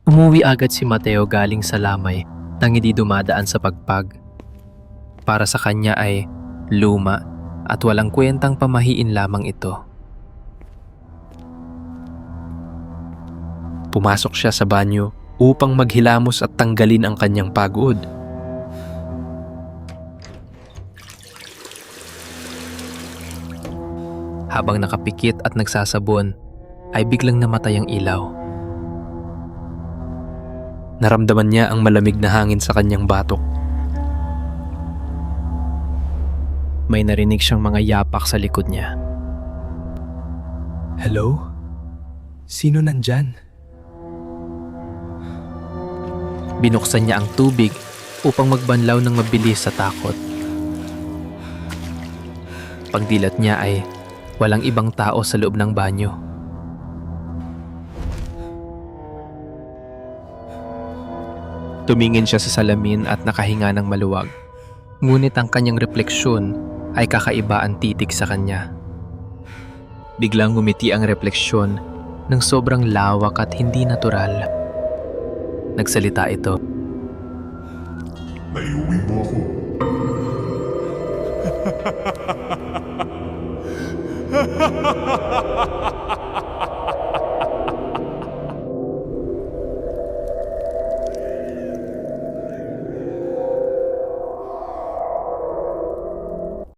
Umuwi agad si Mateo galing sa lamay nang hindi dumadaan sa pagpag. Para sa kanya ay luma at walang kwentang pamahiin lamang ito. Pumasok siya sa banyo upang maghilamos at tanggalin ang kanyang pagod. Habang nakapikit at nagsasabon, ay biglang namatay ang ilaw. Naramdaman niya ang malamig na hangin sa kanyang batok. May narinig siyang mga yapak sa likod niya. Hello? Sino nandyan? Binuksan niya ang tubig upang magbanlaw ng mabilis sa takot. Pagdilat niya ay walang ibang tao sa loob ng banyo. Tumingin siya sa salamin at nakahinga ng maluwag. Ngunit ang kanyang refleksyon ay kakaiba ang titig sa kanya. Biglang ngumiti ang refleksyon ng sobrang lawak at hindi natural. Nagsalita ito. Naiuwi mo ako.